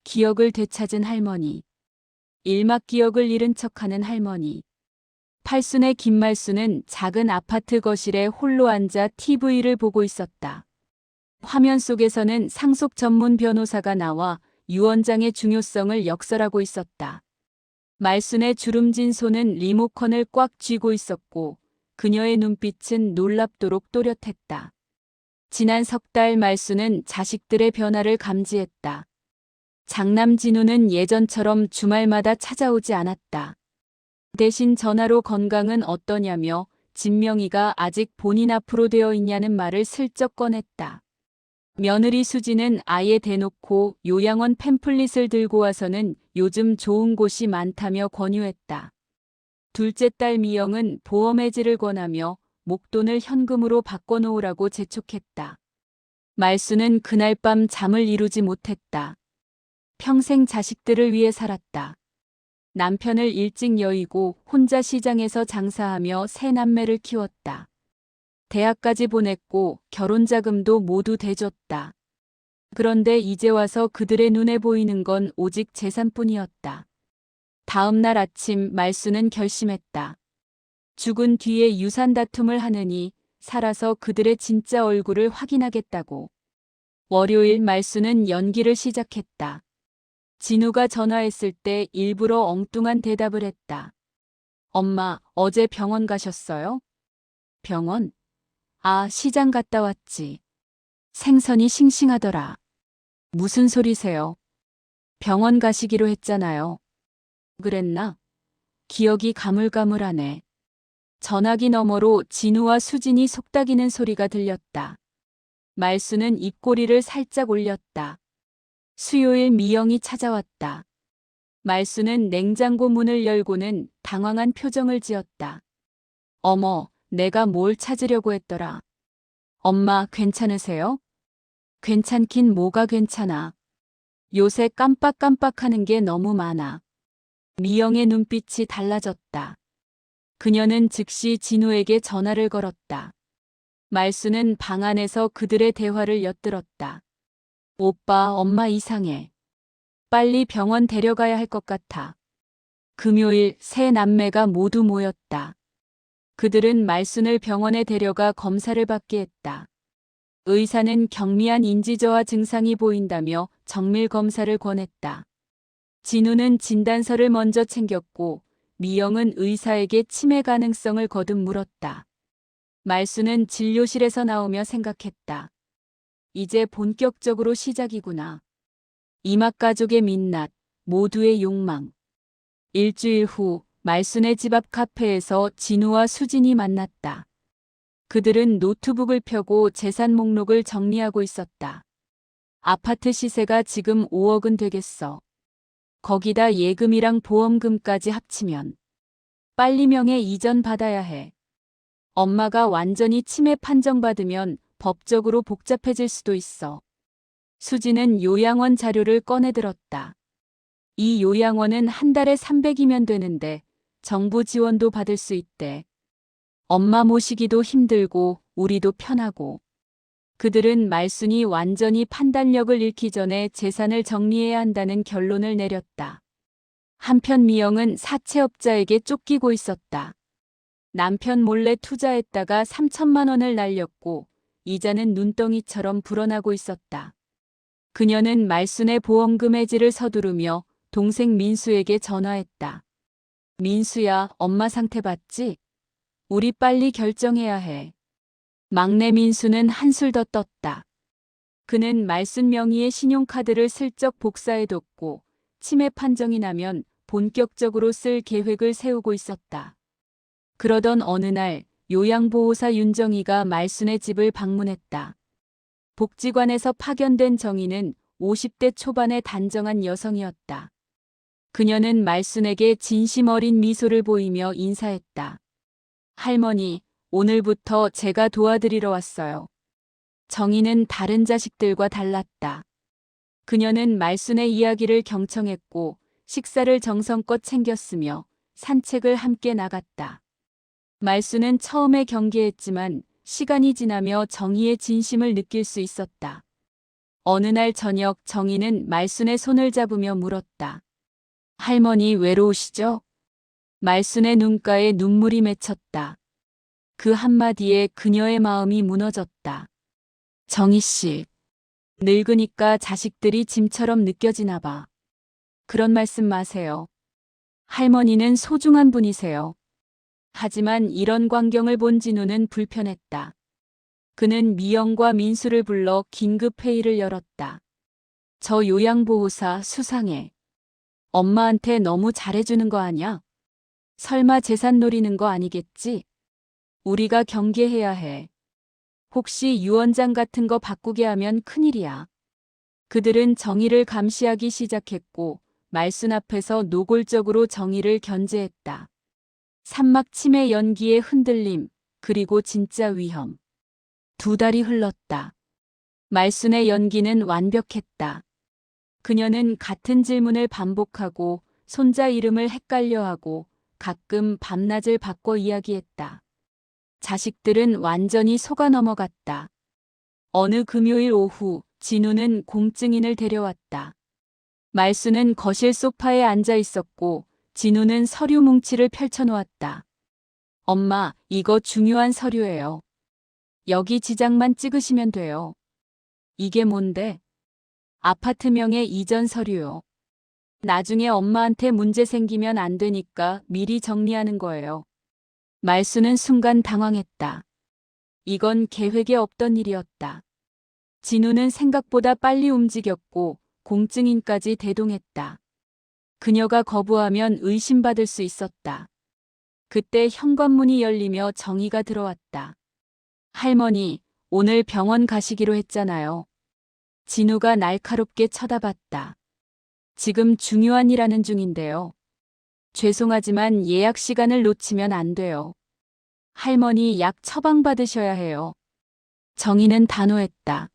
기억을 되찾은 할머니. 일막 기억을 잃은 척하는 할머니. 팔순의 김말순은 작은 아파트 거실에 홀로 앉아 TV를 보고 있었다. 화면 속에서는 상속 전문 변호사가 나와 유언장의 중요성을 역설하고 있었다. 말순의 주름진 손은 리모컨을 꽉 쥐고 있었고 그녀의 눈빛은 놀랍도록 또렷했다. 지난 석 달 말순은 자식들의 변화를 감지했다. 장남 진우는 예전처럼 주말마다 찾아오지 않았다. 대신 전화로 건강은 어떠냐며 진명이가 아직 본인 앞으로 되어 있냐는 말을 슬쩍 꺼냈다. 며느리 수지는 아예 대놓고 요양원 팸플릿을 들고 와서는 요즘 좋은 곳이 많다며 권유했다. 둘째 딸 미영은 보험 해지를 권하며 목돈을 현금으로 바꿔놓으라고 재촉했다. 말수는 그날 밤 잠을 이루지 못했다. 평생 자식들을 위해 살았다. 남편을 일찍 여의고 혼자 시장에서 장사하며 세 남매를 키웠다. 대학까지 보냈고 결혼 자금도 모두 대줬다. 그런데 이제 와서 그들의 눈에 보이는 건 오직 재산뿐이었다. 다음 날 아침 말수는 결심했다. 죽은 뒤에 유산 다툼을 하느니 살아서 그들의 진짜 얼굴을 확인하겠다고. 월요일 말수는 연기를 시작했다. 진우가 전화했을 때 일부러 엉뚱한 대답을 했다. 엄마, 어제 병원 가셨어요? 병원? 아, 시장 갔다 왔지. 생선이 싱싱하더라. 무슨 소리세요? 병원 가시기로 했잖아요. 그랬나? 기억이 가물가물하네. 전화기 너머로 진우와 수진이 속닥이는 소리가 들렸다. 말수는 입꼬리를 살짝 올렸다. 수요일 미영이 찾아왔다. 말수는 냉장고 문을 열고는 당황한 표정을 지었다. 어머, 내가 뭘 찾으려고 했더라. 엄마, 괜찮으세요? 괜찮긴 뭐가 괜찮아. 요새 깜빡깜빡하는 게 너무 많아. 미영의 눈빛이 달라졌다. 그녀는 즉시 진우에게 전화를 걸었다. 말수는 방 안에서 그들의 대화를 엿들었다. 오빠, 엄마 이상해. 빨리 병원 데려가야 할 것 같아. 금요일 세 남매가 모두 모였다. 그들은 말순을 병원에 데려가 검사를 받게 했다. 의사는 경미한 인지저하 증상이 보인다며 정밀 검사를 권했다. 진우는 진단서를 먼저 챙겼고 미영은 의사에게 치매 가능성을 거듭 물었다. 말수는 진료실에서 나오며 생각했다. 이제 본격적으로 시작이구나. 이막 가족의 민낯, 모두의 욕망. 일주일 후 말순의 집 앞 카페에서 진우와 수진이 만났다. 그들은 노트북을 펴고 재산 목록을 정리하고 있었다. 아파트 시세가 지금 5억은 되겠어. 거기다 예금이랑 보험금까지 합치면 빨리 명예 이전 받아야 해. 엄마가 완전히 치매 판정받으면 법적으로 복잡해질 수도 있어. 수지는 요양원 자료를 꺼내들었다. 이 요양원은 한 달에 300이면 되는데 정부 지원도 받을 수 있대. 엄마 모시기도 힘들고 우리도 편하고. 그들은 말순이 완전히 판단력을 잃기 전에 재산을 정리해야 한다는 결론을 내렸다. 한편 미영은 사채업자에게 쫓기고 있었다. 남편 몰래 투자했다가 3천만 원을 날렸고 이자는 눈덩이처럼 불어나고 있었다. 그녀는 말순의 보험금 해지를 서두르며 동생 민수에게 전화했다. 민수야, 엄마 상태 봤지? 우리 빨리 결정해야 해. 막내 민수는 한술 더 떴다. 그는 말순 명의의 신용카드를 슬쩍 복사해뒀고 치매 판정이 나면 본격적으로 쓸 계획을 세우고 있었다. 그러던 어느 날 요양보호사 윤정희가 말순의 집을 방문했다. 복지관에서 파견된 정희는 50대 초반의 단정한 여성이었다. 그녀는 말순에게 진심 어린 미소를 보이며 인사했다. 할머니, 오늘부터 제가 도와드리러 왔어요. 정희는 다른 자식들과 달랐다. 그녀는 말순의 이야기를 경청했고 식사를 정성껏 챙겼으며 산책을 함께 나갔다. 말순은 처음에 경계했지만 시간이 지나며 정희의 진심을 느낄 수 있었다. 어느 날 저녁 정희는 말순의 손을 잡으며 물었다. 할머니 외로우시죠? 말순의 눈가에 눈물이 맺혔다. 그 한마디에 그녀의 마음이 무너졌다. 정희 씨, 늙으니까 자식들이 짐처럼 느껴지나 봐. 그런 말씀 마세요. 할머니는 소중한 분이세요. 하지만 이런 광경을 본 진우는 불편했다. 그는 미영과 민수를 불러 긴급 회의를 열었다. 저 요양보호사 수상해. 엄마한테 너무 잘해주는 거 아냐? 설마 재산 노리는 거 아니겠지? 우리가 경계해야 해. 혹시 유언장 같은 거 바꾸게 하면 큰일이야. 그들은 정의를 감시하기 시작했고 말순 앞에서 노골적으로 정의를 견제했다. 산막 침의 연기의 흔들림, 그리고 진짜 위험. 두 달이 흘렀다. 말순의 연기는 완벽했다. 그녀는 같은 질문을 반복하고 손자 이름을 헷갈려하고 가끔 밤낮을 바꿔 이야기했다. 자식들은 완전히 속아 넘어갔다. 어느 금요일 오후 진우는 공증인을 데려왔다. 말순은 거실 소파에 앉아 있었고 진우는 서류 뭉치를 펼쳐놓았다. 엄마, 이거 중요한 서류예요. 여기 지장만 찍으시면 돼요. 이게 뭔데? 아파트 명의 이전 서류요. 나중에 엄마한테 문제 생기면 안 되니까 미리 정리하는 거예요. 말순은 순간 당황했다. 이건 계획에 없던 일이었다. 진우는 생각보다 빨리 움직였고 공증인까지 대동했다. 그녀가 거부하면 의심받을 수 있었다. 그때 현관문이 열리며 정희가 들어왔다. 할머니, 오늘 병원 가시기로 했잖아요. 진우가 날카롭게 쳐다봤다. 지금 중요한 일 하는 중인데요. 죄송하지만 예약 시간을 놓치면 안 돼요. 할머니 약 처방받으셔야 해요. 정희는 단호했다.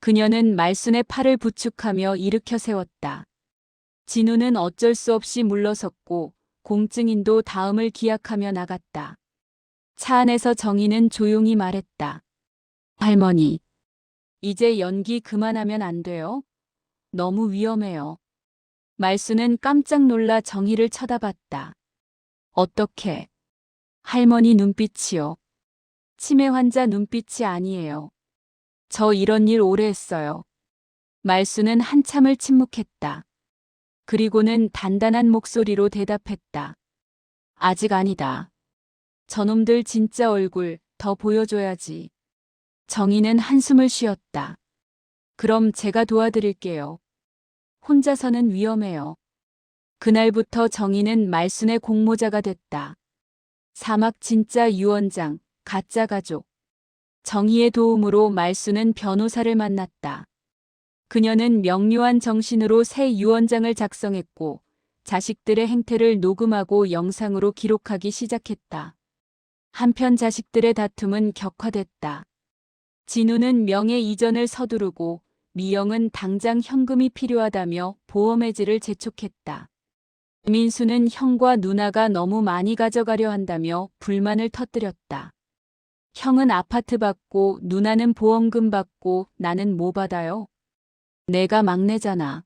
그녀는 말순의 팔을 부축하며 일으켜 세웠다. 진우는 어쩔 수 없이 물러섰고 공증인도 다음을 기약하며 나갔다. 차 안에서 정희는 조용히 말했다. 할머니, 이제 연기 그만하면 안 돼요? 너무 위험해요. 말순은 깜짝 놀라 정희를 쳐다봤다. 어떻게? 할머니 눈빛이요. 치매 환자 눈빛이 아니에요. 저 이런 일 오래 했어요. 말순은 한참을 침묵했다. 그리고는 단단한 목소리로 대답했다. 아직 아니다. 저놈들 진짜 얼굴 더 보여줘야지. 정희는 한숨을 쉬었다. 그럼 제가 도와드릴게요. 혼자서는 위험해요. 그날부터 정희는 말순의 공모자가 됐다. 사막 진짜 유언장, 가짜 가족. 정희의 도움으로 말순은 변호사를 만났다. 그녀는 명료한 정신으로 새 유언장을 작성했고 자식들의 행태를 녹음하고 영상으로 기록하기 시작했다. 한편 자식들의 다툼은 격화됐다. 진우는 명예 이전을 서두르고 미영은 당장 현금이 필요하다며 보험해지를 재촉했다. 민수는 형과 누나가 너무 많이 가져가려 한다며 불만을 터뜨렸다. 형은 아파트 받고 누나는 보험금 받고 나는 뭐 받아요? 내가 막내잖아.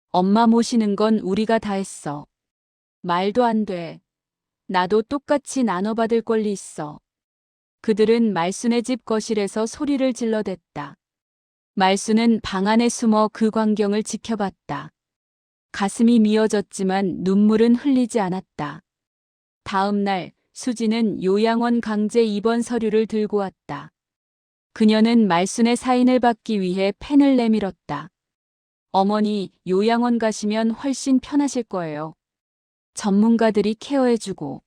엄마 모시는 건 우리가 다 했어. 말도 안 돼. 나도 똑같이 나눠받을 권리 있어. 그들은 말순의 집 거실에서 소리를 질러댔다. 말순은 방 안에 숨어 그 광경을 지켜봤다. 가슴이 미어졌지만 눈물은 흘리지 않았다. 다음 날 수지는 요양원 강제 입원 서류를 들고 왔다. 그녀는 말순의 사인을 받기 위해 펜을 내밀었다. 어머니, 요양원 가시면 훨씬 편하실 거예요. 전문가들이 케어해주고.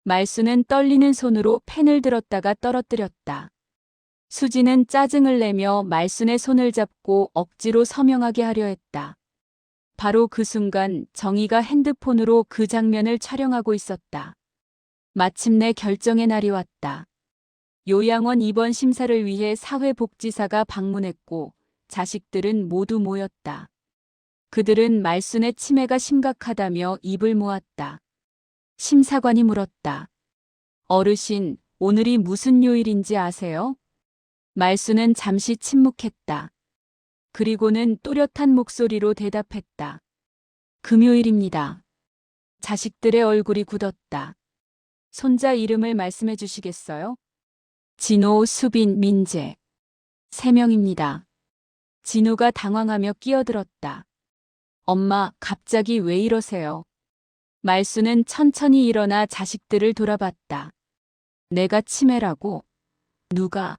말순은 떨리는 손으로 펜을 들었다가 떨어뜨렸다. 수지는 짜증을 내며 말순의 손을 잡고 억지로 서명하게 하려 했다. 바로 그 순간 정희가 핸드폰으로 그 장면을 촬영하고 있었다. 마침내 결정의 날이 왔다. 요양원 입원 심사를 위해 사회복지사가 방문했고 자식들은 모두 모였다. 그들은 말순의 치매가 심각하다며 입을 모았다. 심사관이 물었다. 어르신, 오늘이 무슨 요일인지 아세요? 말순은 잠시 침묵했다. 그리고는 또렷한 목소리로 대답했다. 금요일입니다. 자식들의 얼굴이 굳었다. 손자 이름을 말씀해 주시겠어요? 진호, 수빈, 민재. 3명입니다. 진호가 당황하며 끼어들었다. 엄마, 갑자기 왜 이러세요? 말수는 천천히 일어나 자식들을 돌아봤다. 내가 치매라고? 누가?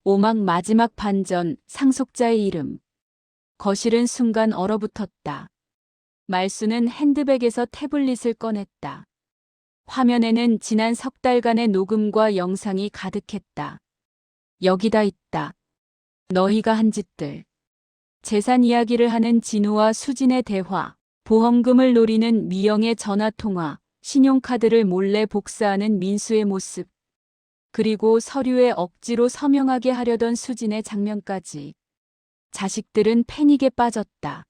오막 마지막 반전, 상속자의 이름. 거실은 순간 얼어붙었다. 말수는 핸드백에서 태블릿을 꺼냈다. 화면에는 지난 석 달간의 녹음과 영상이 가득했다. 여기다 있다. 너희가 한 짓들. 재산 이야기를 하는 진우와 수진의 대화, 보험금을 노리는 미영의 전화통화, 신용카드를 몰래 복사하는 민수의 모습, 그리고 서류에 억지로 서명하게 하려던 수진의 장면까지. 자식들은 패닉에 빠졌다.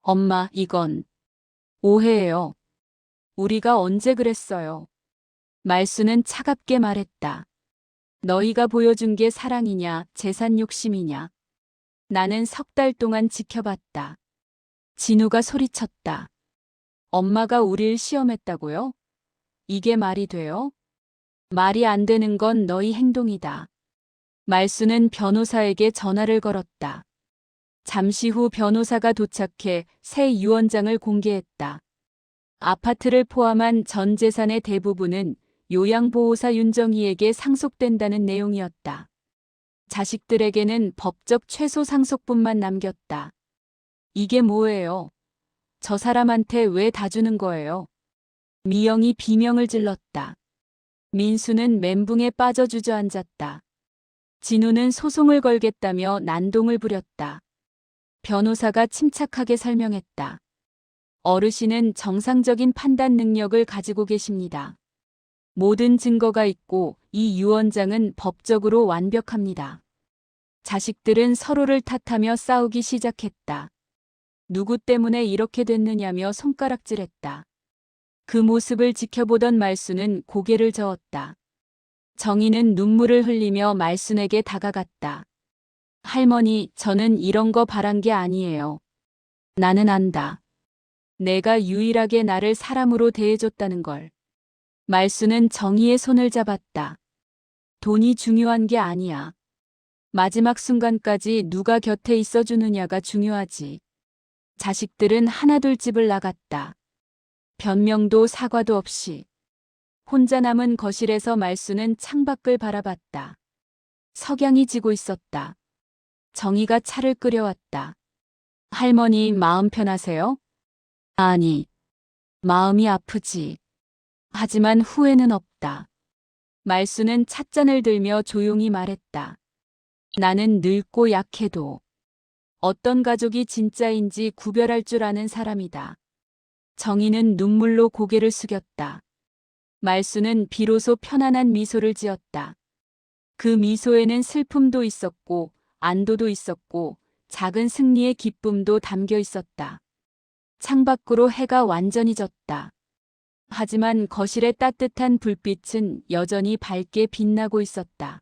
엄마, 이건 오해예요. 우리가 언제 그랬어요? 말수는 차갑게 말했다. 너희가 보여준 게 사랑이냐, 재산 욕심이냐. 나는 석 달 동안 지켜봤다. 진우가 소리쳤다. 엄마가 우릴 시험했다고요? 이게 말이 돼요? 말이 안 되는 건 너희 행동이다. 말수는 변호사에게 전화를 걸었다. 잠시 후 변호사가 도착해 새 유언장을 공개했다. 아파트를 포함한 전 재산의 대부분은 요양보호사 윤정희에게 상속된다는 내용이었다. 자식들에게는 법적 최소 상속분만 남겼다. 이게 뭐예요? 저 사람한테 왜 다 주는 거예요? 미영이 비명을 질렀다. 민수는 멘붕에 빠져 주저앉았다. 진우는 소송을 걸겠다며 난동을 부렸다. 변호사가 침착하게 설명했다. 어르신은 정상적인 판단 능력을 가지고 계십니다. 모든 증거가 있고 이 유언장은 법적으로 완벽합니다. 자식들은 서로를 탓하며 싸우기 시작했다. 누구 때문에 이렇게 됐느냐며 손가락질했다. 그 모습을 지켜보던 말수는 고개를 저었다. 정희는 눈물을 흘리며 말순에게 다가갔다. 할머니, 저는 이런 거 바란 게 아니에요. 나는 안다. 내가 유일하게 나를 사람으로 대해줬다는 걸. 말수는 정희의 손을 잡았다. 돈이 중요한 게 아니야. 마지막 순간까지 누가 곁에 있어주느냐가 중요하지. 자식들은 하나둘 집을 나갔다. 변명도 사과도 없이. 혼자 남은 거실에서 말수는 창밖을 바라봤다. 석양이 지고 있었다. 정희가 차를 끓여왔다. 할머니, 마음 편하세요? 아니, 마음이 아프지. 하지만 후회는 없다. 말수는 찻잔을 들며 조용히 말했다. 나는 늙고 약해도 어떤 가족이 진짜인지 구별할 줄 아는 사람이다. 정희는 눈물로 고개를 숙였다. 말수는 비로소 편안한 미소를 지었다. 그 미소에는 슬픔도 있었고 안도도 있었고 작은 승리의 기쁨도 담겨 있었다. 창밖으로 해가 완전히 졌다. 하지만 거실의 따뜻한 불빛은 여전히 밝게 빛나고 있었다.